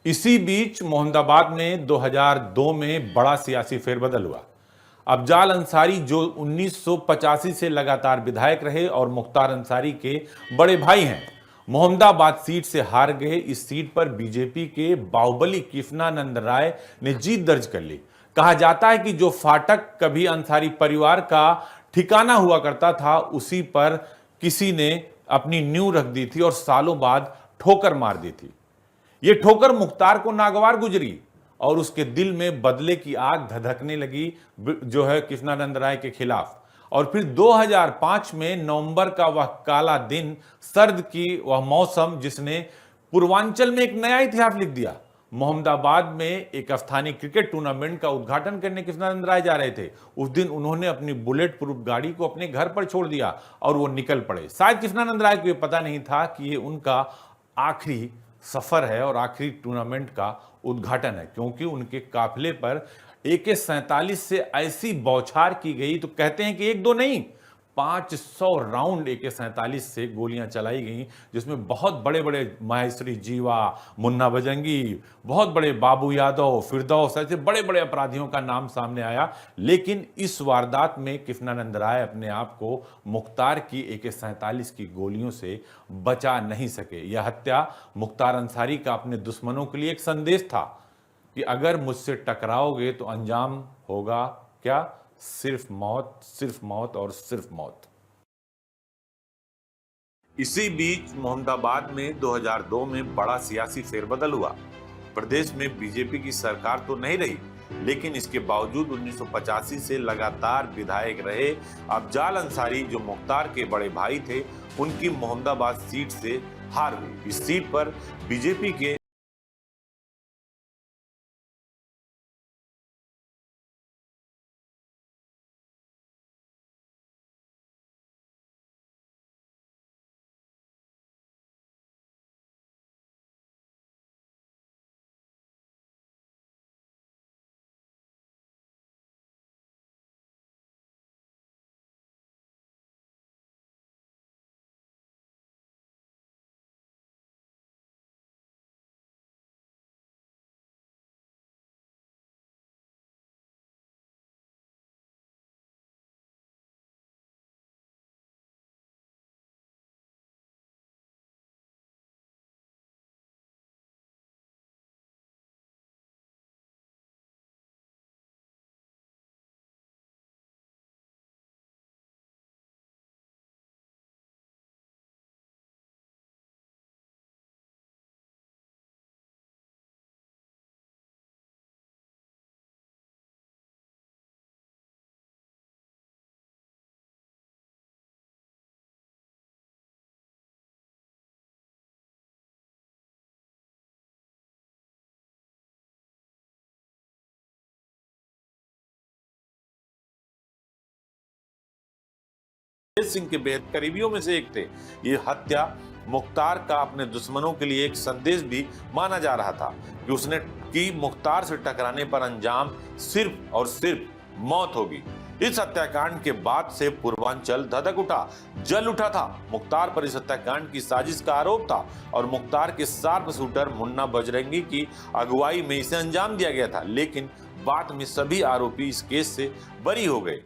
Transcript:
इसी बीच मोहम्मदाबाद में 2002 में बड़ा सियासी फेरबदल हुआ। अफजाल अंसारी, जो 1985 से लगातार विधायक रहे और मुख्तार अंसारी के बड़े भाई हैं, मोहम्मदाबाद सीट से हार गए। इस सीट पर बीजेपी के बाहुबली कृष्णानंद राय ने जीत दर्ज कर ली। कहा जाता है कि जो फाटक कभी अंसारी परिवार का ठिकाना हुआ करता था, उसी पर किसी ने अपनी नींव रख दी थी और सालों बाद ठोकर मार दी थी। यह ठोकर मुख्तार को नागवार गुजरी और उसके दिल में बदले की आग धधकने लगी, जो है कृष्णानंद राय के खिलाफ। और फिर 2005 में नवंबर का वह काला दिन, सर्द की वह मौसम, जिसने पूर्वांचल में एक नया इतिहास लिख दिया। मोहम्मदाबाद में एक स्थानीय क्रिकेट टूर्नामेंट का उद्घाटन करने कृष्णानंद राय जा रहे थे। उस दिन उन्होंने अपनी बुलेट प्रूफ गाड़ी को अपने घर पर छोड़ दिया और वो निकल पड़े। शायद कृष्णानंद राय को यह पता नहीं था कि ये उनका आखिरी सफर है और आखिरी टूर्नामेंट का उद्घाटन है, क्योंकि उनके काफिले पर AK-47 से ऐसी बौछार की गई, तो कहते हैं कि एक दो नहीं, 500 राउंड AK-47 से गोलियां चलाई गई, जिसमें बहुत बड़े बड़े माहेश्वरी जीवा, मुन्ना बजरंगी, बहुत बड़े बाबू यादव, फिरदौस, ऐसे बड़े बड़े अपराधियों का नाम सामने आया। लेकिन इस वारदात में कृष्णानंद राय अपने आप को मुख्तार की AK-47 की गोलियों से बचा नहीं सके। यह हत्या मुख्तार अंसारी का अपने दुश्मनों के लिए एक संदेश था कि अगर मुझसे टकराओगे तो अंजाम होगा क्या? सिर्फ मौत, सिर्फ मौत और सिर्फ मौत। इसी बीच मोहम्मदाबाद में 2002 में बड़ा सियासी फेरबदल हुआ। प्रदेश में बीजेपी की सरकार तो नहीं रही, लेकिन इसके बावजूद 1985 से लगातार विधायक रहे अफजाल अंसारी, जो मुख्तार के बड़े भाई थे, उनकी मोहम्मदाबाद सीट से हार हुई। इस सीट पर बीजेपी के सिंह के बेहद करीबियों में से एक थे। ये हत्या मुख्तार का अपने दुश्मनों के लिए एक संदेश भी माना जा रहा था कि उसने की मुख्तार से टकराने पर अंजाम सिर्फ और सिर्फ मौत होगी। इस हत्याकांड के बाद से पूर्वांचल धधक उठा, जल उठा था। मुख्तार पर इस हत्याकांड की साजिश का आरोप था और मुख्तार के शार्प शूटर मुन्ना बजरंगी की अगुवाई में इसे अंजाम दिया गया था। लेकिन बाद में सभी आरोपी इस केस से बरी हो गए।